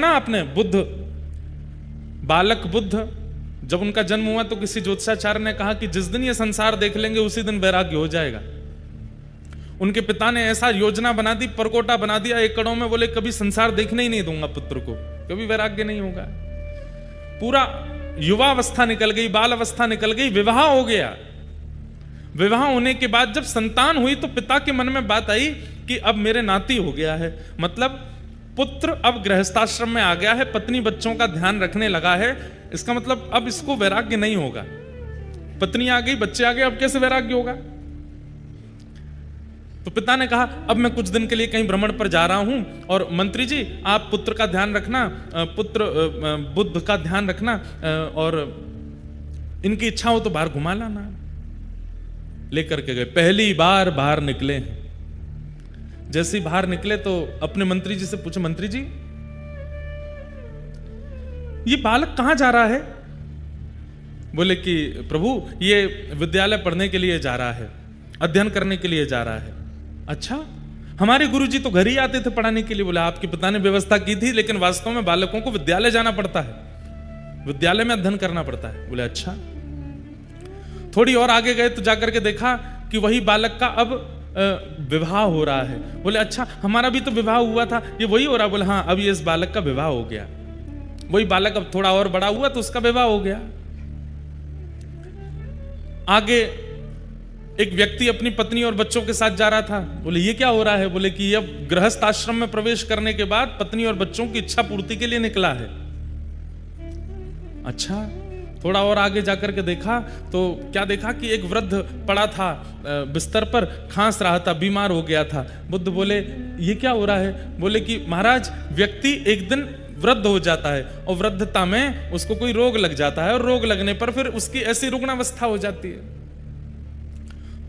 ना आपने, बुद्ध, बालक बुद्ध, जब उनका जन्म हुआ तो किसी ज्योतिषाचार्य ने कहा कि जिस दिन ये संसार देख लेंगे उसी दिन वैराग्य हो जाएगा। उनके पिता ने ऐसा योजना बना दी, परकोटा बना दिया एकड़ों में, बोले कभी संसार देखने ही नहीं दूंगा पुत्र को, कभी वैराग्य नहीं होगा। पूरा युवावस्था निकल गई, बाल अवस्था निकल गई, विवाह हो गया। विवाह होने के बाद जब संतान हुई तो पिता के मन में बात आई कि अब मेरे नाती हो गया है, मतलब पुत्र अब गृहस्थाश्रम में आ गया है, पत्नी बच्चों का ध्यान रखने लगा है, इसका मतलब अब इसको वैराग्य नहीं होगा। पत्नी आ गई, बच्चे आ गए, अब कैसे वैराग्य होगा? तो पिता ने कहा अब मैं कुछ दिन के लिए कहीं भ्रमण पर जा रहा हूं, और मंत्री जी आप पुत्र का ध्यान रखना, पुत्र बुद्ध का ध्यान रखना, और इनकी इच्छा हो तो बाहर घुमा लाना। लेकर के गए, पहली बार बाहर निकले। जैसे ही बाहर निकले तो अपने मंत्री जी से पूछे, मंत्री जी ये बालक कहां जा रहा है? बोले कि प्रभु ये विद्यालय पढ़ने के लिए जा रहा है, अध्ययन करने के लिए जा रहा है। अच्छा, हमारे गुरुजी तो घर ही आते थे पढ़ाने के लिए। बोले आपके पिता ने व्यवस्था की थी, लेकिन वास्तव में बालकों को विद्यालय जाना पड़ता है, विद्यालय में अध्ययन करना पड़ता है। बोले अच्छा। थोड़ी और आगे गए तो जाकर के देखा कि वही बालक का अब विवाह हो रहा है। बोले अच्छा, हमारा भी तो विवाह हुआ था, ये वही हो रहा? बोले हाँ, अब ये इस बालक का विवाह हो गया। वही बालक अब थोड़ा और बड़ा हुआ तो उसका विवाह हो गया। आगे एक व्यक्ति अपनी पत्नी और बच्चों के साथ जा रहा था। बोले ये क्या हो रहा है? बोले कि अब गृहस्थ आश्रम में प्रवेश करने के बाद पत्नी और बच्चों की इच्छा पूर्ति के लिए निकला है। अच्छा, थोड़ा और आगे जाकर के देखा तो क्या देखा कि एक वृद्ध पड़ा था बिस्तर पर, खांस रहा था, बीमार हो गया था। बुद्ध बोले ये क्या हो रहा है? बोले कि महाराज व्यक्ति एक दिन वृद्ध हो जाता है और वृद्धता में उसको कोई रोग लग जाता है, और रोग लगने पर फिर उसकी ऐसी रुग्णावस्था हो जाती है।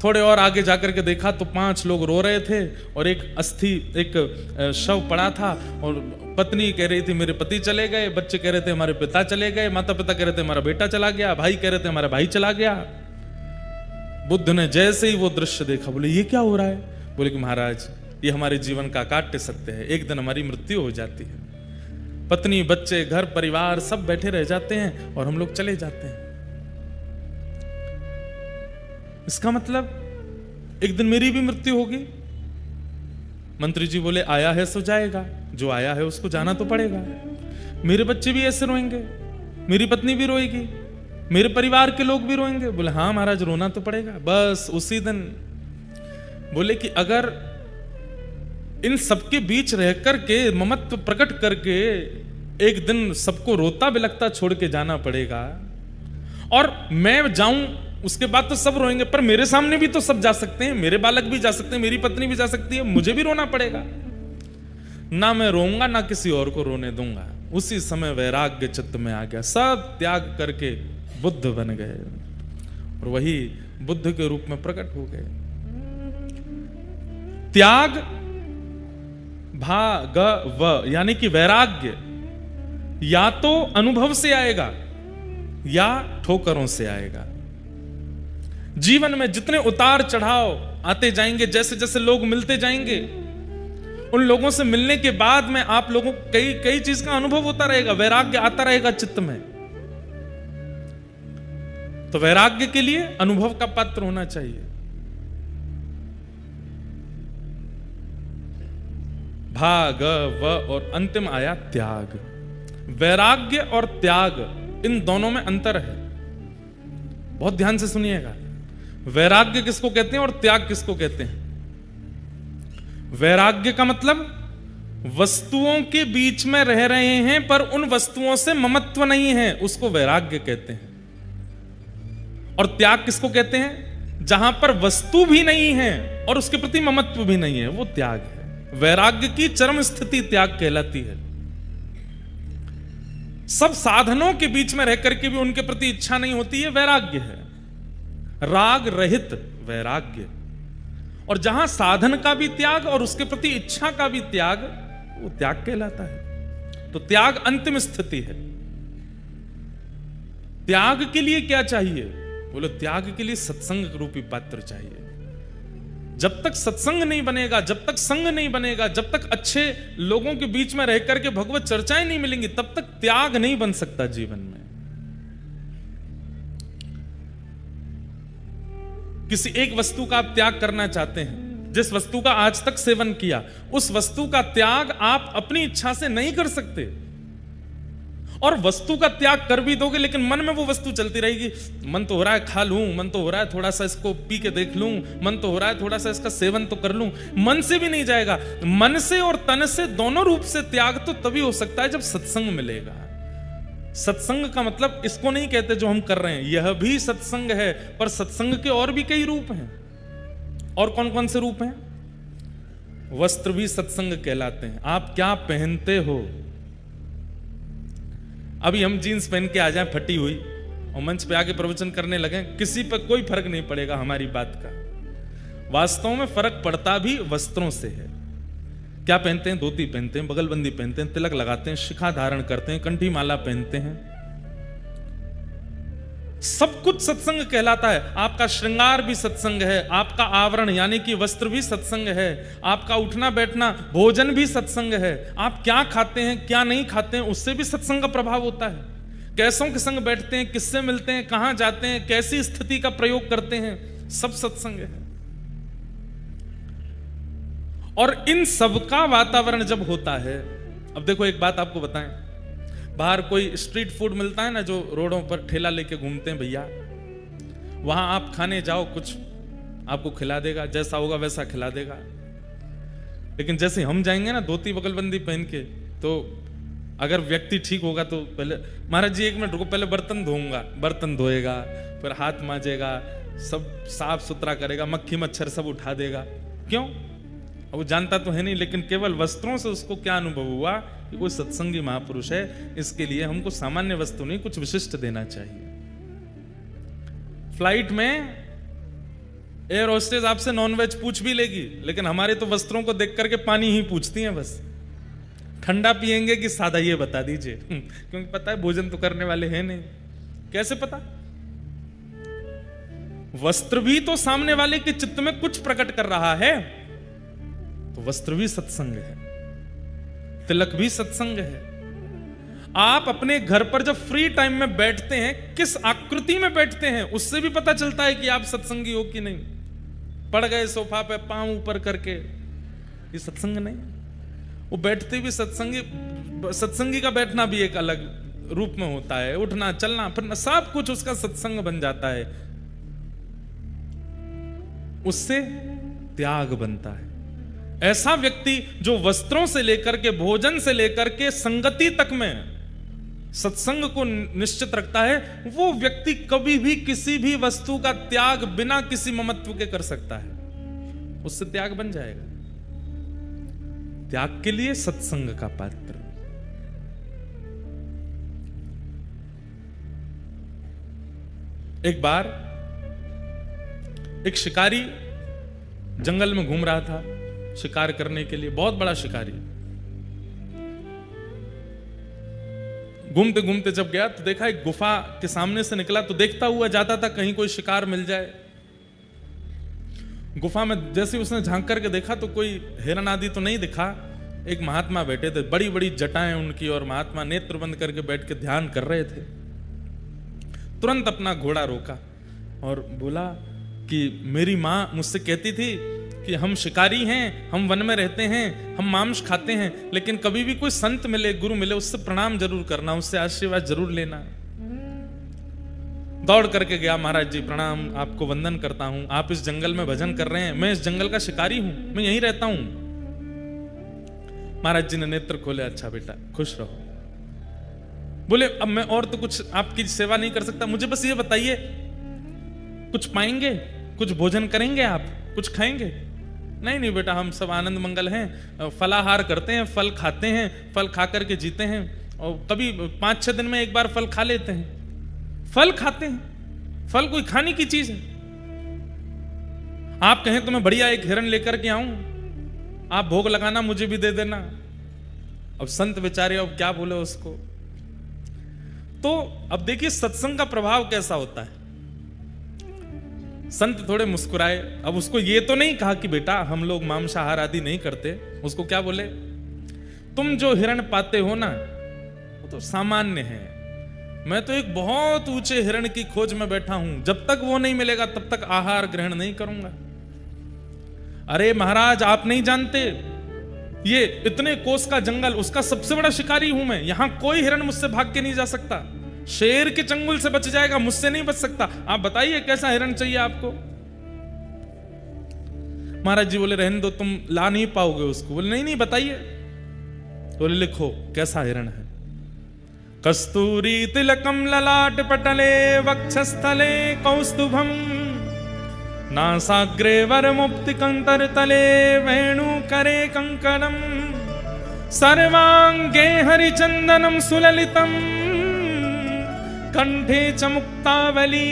थोड़े और आगे जाकर के देखा तो 5 लोग रो रहे थे, और एक अस्थि, एक शव पड़ा था, और पत्नी कह रही थी मेरे पति चले गए, बच्चे कह रहे थे हमारे पिता चले गए, माता पिता कह रहे थे हमारा बेटा चला गया, भाई कह रहे थे हमारा भाई चला गया। बुद्ध ने जैसे ही वो दृश्य देखा बोले ये क्या हो रहा है? बोले कि महाराज ये हमारे जीवन का काट्य सत्य है, एक दिन हमारी मृत्यु हो जाती है, पत्नी बच्चे घर परिवार सब बैठे रह जाते हैं और हम लोग चले जाते हैं। इसका मतलब एक दिन मेरी भी मृत्यु होगी। मंत्री जी बोले आया है सो जाएगा, जो आया है उसको जाना तो पड़ेगा। मेरे बच्चे भी ऐसे रोएंगे, मेरी पत्नी भी रोएगी, मेरे परिवार के लोग भी रोएंगे। बोले हाँ महाराज रोना तो पड़ेगा। बस उसी दिन बोले कि अगर इन सबके बीच रह करके ममत्व प्रकट करके एक दिन सबको रोता बिलखता छोड़ के जाना पड़ेगा, और मैं जाऊं उसके बाद तो सब रोएंगे, पर मेरे सामने भी तो सब जा सकते हैं, मेरे बालक भी जा सकते हैं, मेरी पत्नी भी जा सकती है, मुझे भी रोना पड़ेगा। ना मैं रोऊंगा ना किसी और को रोने दूंगा। उसी समय वैराग्य चित्त में आ गया, सब त्याग करके बुद्ध बन गए और वही बुद्ध के रूप में प्रकट हो गए। त्याग भागव यानी कि वैराग्य या तो अनुभव से आएगा या ठोकरों से आएगा। जीवन में जितने उतार चढ़ाव आते जाएंगे, जैसे जैसे लोग मिलते जाएंगे, उन लोगों से मिलने के बाद में आप लोगों को कई कई चीज का अनुभव होता रहेगा, वैराग्य आता रहेगा चित्त में। तो वैराग्य के लिए अनुभव का पात्र होना चाहिए। भाग व और अंतिम आया त्याग। वैराग्य और त्याग इन दोनों में अंतर है, बहुत ध्यान से सुनिएगा। वैराग्य किसको कहते हैं और त्याग किसको कहते हैं? वैराग्य का मतलब वस्तुओं के बीच में रह रहे हैं पर उन वस्तुओं से ममत्व नहीं है, उसको वैराग्य कहते हैं। और त्याग किसको कहते हैं? जहां पर वस्तु भी नहीं है और उसके प्रति ममत्व भी नहीं है, वो त्याग है। वैराग्य की चरम स्थिति त्याग कहलाती है। सब साधनों के बीच में रह करके भी उनके प्रति इच्छा नहीं होती है, वैराग्य है। राग रहित वैराग्य। और जहां साधन का भी त्याग और उसके प्रति इच्छा का भी त्याग, वो त्याग कहलाता है। तो त्याग अंतिम स्थिति है। त्याग के लिए क्या चाहिए? बोलो त्याग के लिए सत्संग रूपी पात्र चाहिए। जब तक सत्संग नहीं बनेगा, जब तक संग नहीं बनेगा, जब तक अच्छे लोगों के बीच में रह करके भगवत चर्चाएं नहीं मिलेंगी, तब तक त्याग नहीं बन सकता जीवन में। किसी एक वस्तु का आप त्याग करना चाहते हैं, जिस वस्तु का आज तक सेवन किया, उस वस्तु का त्याग आप अपनी इच्छा से नहीं कर सकते। और वस्तु का त्याग कर भी दोगे लेकिन मन में वो वस्तु चलती रहेगी। मन तो हो रहा है खा लूं, मन तो हो रहा है थोड़ा सा इसको पी के देख लूं, मन तो हो रहा है थोड़ा सा इसका सेवन तो कर लूं। मन से भी नहीं जाएगा। मन से और तन से दोनों रूप से त्याग तो तभी हो सकता है जब सत्संग मिलेगा। सत्संग का मतलब इसको नहीं कहते जो हम कर रहे हैं, यह भी सत्संग है, पर सत्संग के और भी कई रूप हैं। और कौन कौन से रूप हैं? वस्त्र भी सत्संग कहलाते हैं। आप क्या पहनते हो? अभी हम जीन्स पहन के आ जाएं फटी हुई और मंच पे आके प्रवचन करने लगे, किसी पर कोई फर्क नहीं पड़ेगा हमारी बात का। वास्तव में फर्क पड़ता भी वस्त्रों से है। क्या पहनते हैं? धोती पहनते हैं, बगलबंदी पहनते हैं, तिलक लगाते हैं, शिखा धारण करते हैं, कंठी माला पहनते हैं। सब कुछ सत्संग कहलाता है। आपका श्रृंगार भी सत्संग है, आपका आवरण यानी कि वस्त्र भी सत्संग है, आपका उठना बैठना भोजन भी सत्संग है। आप क्या खाते हैं क्या नहीं खाते हैं उससे भी सत्संग का प्रभाव होता है। कैसों के संग बैठते हैं, किससे मिलते हैं, कहां जाते हैं, कैसी स्थिति का प्रयोग करते हैं, सब सत्संग है। और इन सब का वातावरण जब होता है, अब देखो एक बात आपको बताएं, बाहर कोई स्ट्रीट फूड मिलता है ना, जो रोडों पर ठेला लेके घूमते हैं भैया, वहां आप खाने जाओ, कुछ आपको खिला देगा, जैसा होगा वैसा खिला देगा। लेकिन जैसे हम जाएंगे ना धोती बगलबंदी पहन के, तो अगर व्यक्ति ठीक होगा तो पहले महाराज जी 1 मिनट रुको, पहले बर्तन धोऊंगा, बर्तन धोएगा, फिर हाथ मांजेगा, सब साफ सुथरा करेगा, मक्खी मच्छर सब उठा देगा। क्यों? वो जानता तो है नहीं, लेकिन केवल वस्त्रों से उसको क्या अनुभव हुआ कि कोई सत्संगी महापुरुष है, इसके लिए हमको सामान्य वस्तु नहीं कुछ विशिष्ट देना चाहिए। फ्लाइट में एयर होस्टेस आपसे नॉनवेज पूछ भी लेगी, लेकिन हमारे तो वस्त्रों को देख करके पानी ही पूछती हैं बस। ठंडा पिएंगे कि सादा, ये बता दीजिए। क्योंकि पता है भोजन तो करने वाले हैं नहीं। कैसे पता? वस्त्र भी तो सामने वाले के चित्त में कुछ प्रकट कर रहा है, तो वस्त्र भी सत्संग है, तिलक भी सत्संग है। आप अपने घर पर जब फ्री टाइम में बैठते हैं, किस आकृति में बैठते हैं उससे भी पता चलता है कि आप सत्संगी हो कि नहीं। पड़ गए सोफा पे पांव ऊपर करके, ये सत्संग नहीं। वो बैठते भी सत्संगी का बैठना भी एक अलग रूप में होता है, उठना चलना फिरना सब कुछ उसका सत्संग बन जाता है। उससे त्याग बनता है। ऐसा व्यक्ति जो वस्त्रों से लेकर के भोजन से लेकर के संगति तक में सत्संग को निश्चित रखता है, वो व्यक्ति कभी भी किसी भी वस्तु का त्याग बिना किसी ममत्व के कर सकता है। उससे त्याग बन जाएगा। त्याग के लिए सत्संग का पात्र। एक बार एक शिकारी जंगल में घूम रहा था शिकार करने के लिए, बहुत बड़ा शिकारी। घूमते घूमते जब गया तो देखा एक गुफा के सामने से निकला, तो देखता हुआ जाता था कहीं कोई शिकार मिल जाए। गुफा में जैसे उसने झांक करके देखा तो कोई हिरन आदि तो नहीं दिखा। एक महात्मा बैठे थे, बड़ी बड़ी जटाएं उनकी, और महात्मा नेत्र बंद करके बैठ के ध्यान कर रहे थे। तुरंत अपना घोड़ा रोका और बोला कि मेरी माँ मुझसे कहती थी कि हम शिकारी हैं, हम वन में रहते हैं, हम मांस खाते हैं, लेकिन कभी भी कोई संत मिले, गुरु मिले, उससे प्रणाम जरूर करना, उससे आशीर्वाद जरूर लेना। दौड़ करके गया, महाराज जी प्रणाम, आपको वंदन करता हूं, आप इस जंगल में भजन कर रहे हैं, मैं इस जंगल का शिकारी हूं, मैं यहीं रहता हूं। महाराज जी ने नेत्र खोले, अच्छा बेटा खुश रहो। बोले अब मैं और तो कुछ आपकी सेवा नहीं कर सकता, मुझे बस ये बताइए कुछ पाएंगे, कुछ भोजन करेंगे, आप कुछ खाएंगे? नहीं नहीं बेटा, हम सब आनंद मंगल हैं, फलाहार करते हैं, फल खाते हैं, फल खा करके जीते हैं, और कभी 5-6 दिन में एक बार फल खा लेते हैं। फल खाते हैं, फल कोई खाने की चीज है? आप कहें तो मैं बढ़िया एक हिरन लेकर के आऊं, आप भोग लगाना, मुझे भी दे देना। अब संत बेचारे अब क्या बोले उसको। तो अब देखिए सत्संग का प्रभाव कैसा होता है। संत थोड़े मुस्कुराए। अब उसको ये तो नहीं कहा कि बेटा हम लोग मांसाहार आदि नहीं करते। उसको क्या बोले, तुम जो हिरण पाते हो ना वो तो सामान्य है, मैं तो एक बहुत ऊंचे हिरण की खोज में बैठा हूं, जब तक वो नहीं मिलेगा तब तक आहार ग्रहण नहीं करूंगा। अरे महाराज आप नहीं जानते, ये इतने कोस का जंगल, उसका सबसे बड़ा शिकारी हूं मैं, यहां कोई हिरण मुझसे भाग के नहीं जा सकता, शेर के चंगुल से बच जाएगा, मुझसे नहीं बच सकता। आप बताइए कैसा हिरण चाहिए आपको। महाराज जी बोले रहने दो, तुम ला नहीं पाओगे उसको। बोले नहीं नहीं बताइए। बोले लिखो कैसा हिरण है। कस्तूरी तिलकम ललाट पटले वक्षस्थले कौस्तुभम नासाग्रे वर मुक्ति कंतर तले वेणु करे कंकणम सर्वांगे हरिचंदनम सुललितम कंठे च मुक्तावली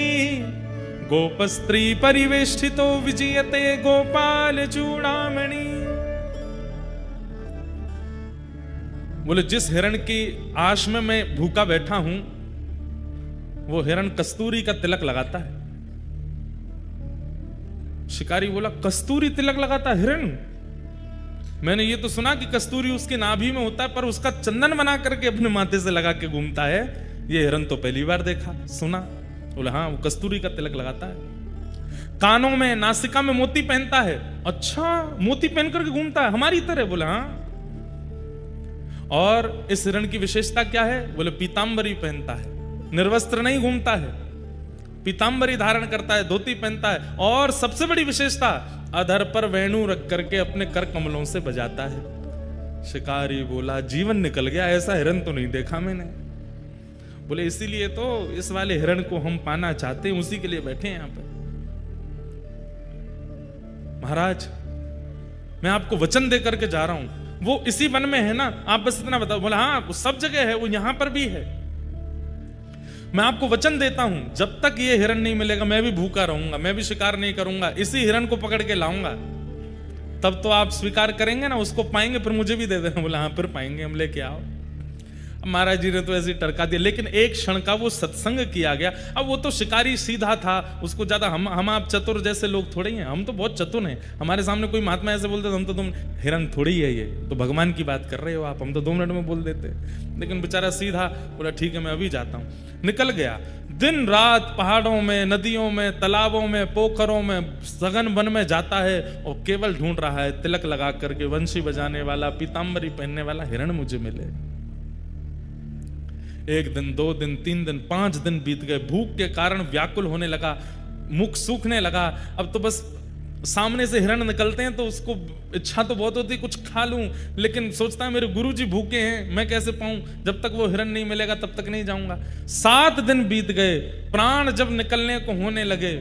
गोपस्त्री परिवेष्टितो विजयते गोपाल चूड़ामणि। बोले जिस हिरण की आश में मैं भूखा बैठा हूं वो हिरण कस्तूरी का तिलक लगाता है। शिकारी बोला कस्तूरी तिलक लगाता हिरण? मैंने ये तो सुना कि कस्तूरी उसके नाभि में होता है, पर उसका चंदन बना करके अपने माथे से लगा के घूमता है, ये हिरण तो पहली बार देखा सुना। बोले हाँ वो कस्तूरी का तिलक लगाता है। कानों में नासिका में मोती पहनता है। अच्छा मोती पहन करके घूमता है हमारी तरह? बोले हाँ। और इस हिरण की विशेषता क्या है? बोले पीतांबरी पहनता है, निर्वस्त्र नहीं घूमता है, पीतांबरी धारण करता है, धोती पहनता है, और सबसे बड़ी विशेषता अधर पर वेणु रख करके अपने कर कमलों से बजाता है। शिकारी बोला जीवन निकल गया, ऐसा हिरण तो नहीं देखा मैंने। बोले इसीलिए तो इस वाले हिरण को हम पाना चाहते हैं, उसी के लिए बैठे हैं यहां पर। महाराज मैं आपको वचन दे करके जा रहा हूं, वो इसी वन में है ना, आप बस इतना बताओ। बोला हाँ वो सब जगह है, वो यहां पर भी है। मैं आपको वचन देता हूं जब तक ये हिरण नहीं मिलेगा मैं भी भूखा रहूंगा, मैं भी शिकार नहीं करूंगा, इसी हिरण को पकड़ के लाऊंगा, तब तो आप स्वीकार करेंगे ना, उसको पाएंगे फिर मुझे भी दे देना। बोला हाँ फिर पाएंगे, हम लेके आओ। महाराज जी ने तो ऐसे ही टरका दिया, लेकिन एक क्षण का वो सत्संग किया गया। अब वो तो शिकारी सीधा था, उसको ज्यादा हम आप चतुर जैसे लोग थोड़े ही हैं, हम तो बहुत चतुर हैं। हमारे सामने कोई महात्मा ऐसे बोलते तो हम तो तुम हिरण थोड़ी ही है, ये तो भगवान की बात कर रहे हो आप, हम तो 2 मिनट में बोल देते। लेकिन बेचारा सीधा बोला ठीक है मैं अभी जाता हूँ। निकल गया, दिन रात पहाड़ों में, नदियों में, तालाबों में, पोखरों में, सघन वन में जाता है और केवल ढूंढ रहा है तिलक लगा करके वंशी बजाने वाला, पीतांबरी पहनने वाला हिरण मुझे मिले। 1 दिन 2 दिन 3 दिन 5 दिन बीत गए। भूख के कारण व्याकुल होने लगा, मुख सूखने लगा। अब तो बस सामने से हिरण निकलते हैं तो उसको इच्छा तो बहुत होती कुछ खा लूं, लेकिन सोचता है मेरे गुरुजी भूखे हैं, मैं कैसे पाऊं, जब तक वो हिरण नहीं मिलेगा तब तक नहीं जाऊंगा। 7 दिन बीत गए, प्राण जब निकलने को होने लगे,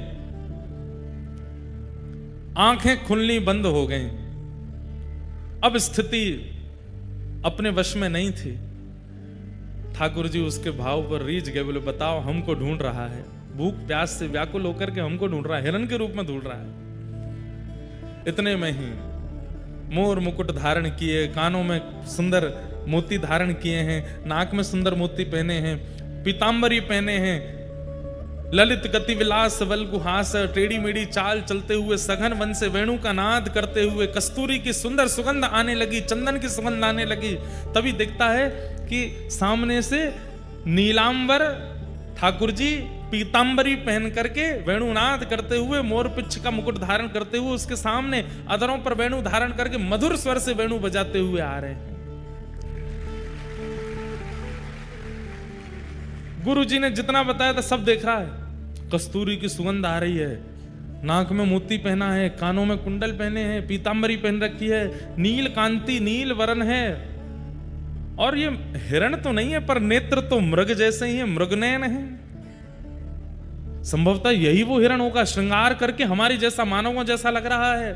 आंखें खुलनी बंद हो गई। अब स्थिति अपने वश में नहीं थी। ठाकुर जी उसके भाव पर रीझ गए, बोले बताओ हमको ढूंढ रहा है, भूख प्यास से व्याकुल होकर के हमको ढूंढ रहा है, हिरण के रूप में ढूंढ रहा है। इतने में ही मोर मुकुट धारण किए, कानों में सुंदर मोती धारण किए हैं, नाक में सुंदर मोती पहने हैं, पीतांबरी पहने हैं, ललित गति विलास वल्गुहास, टेढ़ी मेढ़ी चाल चलते हुए सघन वन से वेणु का नाद करते हुए कस्तूरी की सुंदर सुगंध आने लगी, चंदन की सुगंध आने लगी। तभी दिखता है कि सामने से नीलांबर ठाकुर जी पीतांबरी पहन करके वेणुनाद करते हुए, मोर पिच्छ का मुकुट धारण करते हुए, उसके सामने अधरों पर वेणु धारण करके मधुर स्वर से वेणु बजाते हुए आ रहे हैं। गुरु जी ने जितना बताया था सब देख रहा है। कस्तूरी की सुगंध आ रही है, नाक में मोती पहना है, कानों में कुंडल पहने हैं, पीतांबरी पहन रखी है, नील कांति नील वरण है, और ये हिरण तो नहीं है पर नेत्र तो मृग जैसे ही है, मृगनयन है। संभवतः यही वो हिरण होगा, श्रृंगार करके हमारी जैसा, मानवों जैसा लग रहा है।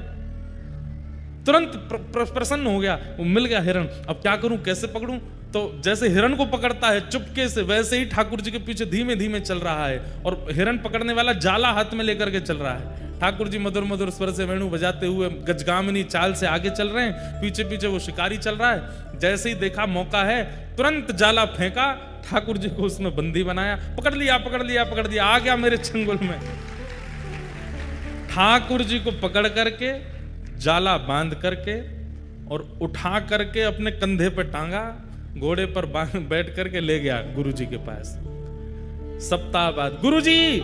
तुरंत प्रसन्न हो गया, वो मिल गया हिरण। अब क्या करूं, कैसे पकड़ूं? तो जैसे हिरण को पकड़ता है चुपके से, वैसे ही ठाकुर जी के पीछे धीमे धीमे चल रहा है, और हिरण पकड़ने वाला जाला हाथ में लेकर के चल रहा है। ठाकुर जी मधुर मधुर स्वर से वेणु बजाते हुए गजगामिनी चाल से आगे चल रहे हैं, पीछे पीछे वो शिकारी चल रहा है। जैसे ही देखा मौका है, तुरंत जाला फेंका, ठाकुर जी को उसमें बंदी बनाया, पकड़ लिया पकड़ लिया पकड़ लिया, आ गया मेरे चंगुल में। ठाकुर जी को पकड़ करके जाला बांध करके और उठा करके अपने कंधे पर टांगा, घोड़े पर बैठ करके ले गया गुरुजी के पास। सप्ताह बाद गुरुजी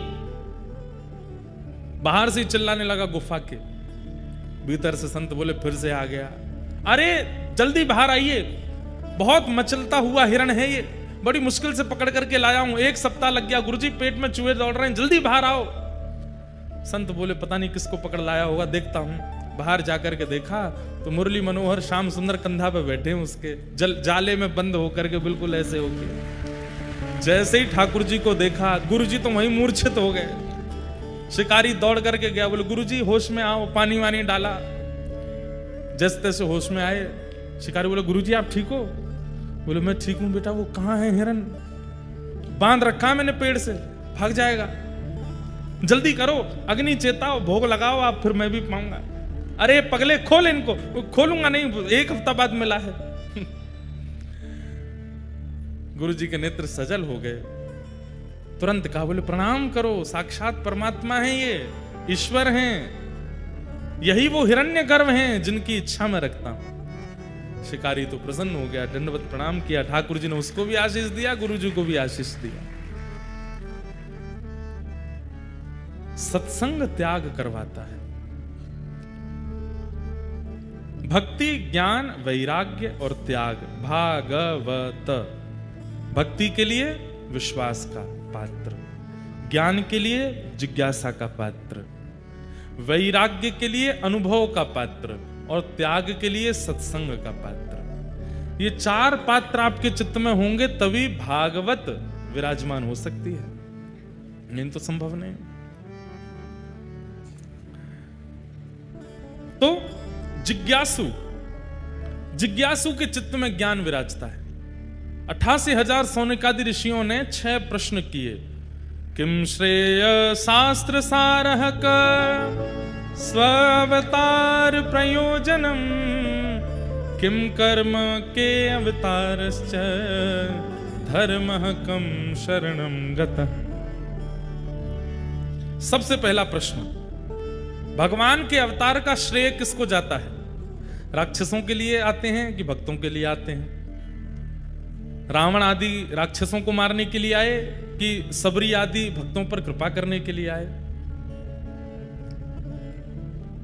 बाहर से चिल्लाने लगा गुफा के भीतर से। संत बोले फिर से आ गया। अरे जल्दी बाहर आइए, बहुत मचलता हुआ हिरण है ये, बड़ी मुश्किल से पकड़ करके लाया हूं, 1 सप्ताह लग गया गुरुजी, पेट में चूहे दौड़ रहे हैं, जल्दी बाहर आओ। संत बोले पता नहीं किसको पकड़ लाया होगा, देखता हूं। बाहर जाकर के देखा तो मुरली मनोहर श्याम सुंदर कंधा पे बैठे हैं उसके, जाले में बंद होकर के, बिल्कुल ऐसे होके। जैसे ही ठाकुर जी को देखा, गुरुजी तो वहीं मूर्छित हो गए। शिकारी दौड़ करके गया, बोले गुरुजी होश में आओ, पानी वानी डाला। जैसे तैसे होश में आए। शिकारी बोले गुरुजी आप ठीक हो? बोले मैं ठीक हूं बेटा। वो कहां है हिरन? बांध रखा मैंने पेड़ से, भाग जाएगा, जल्दी करो, अग्नि चेताओ, भोग लगाओ आप, फिर मैं भी पाऊंगा। अरे पगले खोल इनको। खोलूंगा नहीं, 1 हफ्ता बाद मिला है। गुरुजी के नेत्र सजल हो गए। तुरंत कहा, बोले प्रणाम करो, साक्षात परमात्मा है, ये ईश्वर हैं, यही वो हिरण्यगर्भ हैं जिनकी इच्छा मैं रखता हूं। शिकारी तो प्रसन्न हो गया, दंडवत प्रणाम किया। ठाकुर जी ने उसको भी आशीष दिया, गुरुजी को भी आशीष दिया। सत्संग त्याग करवाता है। भक्ति, ज्ञान, वैराग्य और त्याग। भागवत भक्ति के लिए विश्वास का पात्र, ज्ञान के लिए जिज्ञासा का पात्र, वैराग्य के लिए अनुभव का पात्र और त्याग के लिए सत्संग का पात्र। ये 4 पात्र आपके चित्त में होंगे तभी भागवत विराजमान हो सकती है, नहीं तो संभव नहीं। तो जिज्ञासु के चित्त में ज्ञान विराजता है। 88,000 सौनकादि ऋषियों ने 6 प्रश्न किए। किम श्रेय शास्त्र सारः स्वावतार प्रयोजनम, किम कर्म के अवतारश्च धर्मः कम शरणम गतः। सबसे पहला प्रश्न, भगवान के अवतार का श्रेय किसको जाता है? राक्षसों के लिए आते हैं कि भक्तों के लिए आते हैं? रावण आदि राक्षसों को मारने के लिए आए कि सबरी आदि भक्तों पर कृपा करने के लिए आए?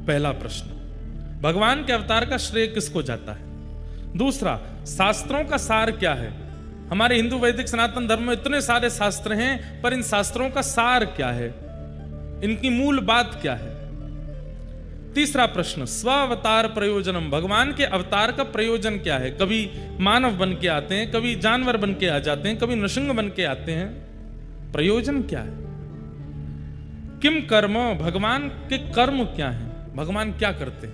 पहला प्रश्न, भगवान के अवतार का श्रेय किसको जाता है? दूसरा, शास्त्रों का सार क्या है? हमारे हिंदू वैदिक सनातन धर्म में इतने सारे शास्त्र हैं, पर इन शास्त्रों का सार क्या है, इनकी मूल बात क्या है? तीसरा प्रश्न, स्वावतार प्रयोजनम, भगवान के अवतार का प्रयोजन क्या है? कभी मानव बन के आते हैं, कभी जानवर बन के आ जाते हैं, कभी नृसिंह बन के आते हैं, प्रयोजन क्या है? किम कर्म, भगवान के कर्म क्या है, भगवान क्या करते हैं?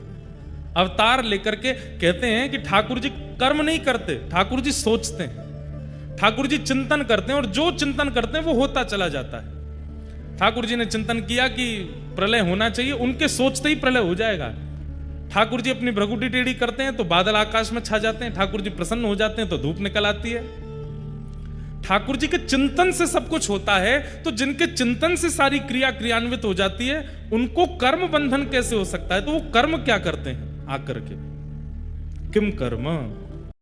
अवतार लेकर के कहते हैं कि ठाकुर जी कर्म नहीं करते, ठाकुर जी सोचते हैं, ठाकुर जी चिंतन करते हैं, और जो चिंतन करते हैं वो होता चला जाता है। ठाकुर जी ने चिंतन किया कि प्रलय होना चाहिए, उनके सोचते ही प्रलय हो जाएगा। ठाकुर जी अपनी भ्रगुटी टेढ़ी करते हैं तो बादल आकाश में छा जाते हैं, ठाकुर जी प्रसन्न हो जाते हैं तो धूप निकल आती है। ठाकुर जी के चिंतन से सब कुछ होता है, तो जिनके चिंतन से सारी क्रिया क्रियान्वित हो जाती है, उनको कर्म बंधन कैसे हो सकता है? तो वो कर्म क्या करते हैं आकर के? किम कर्म,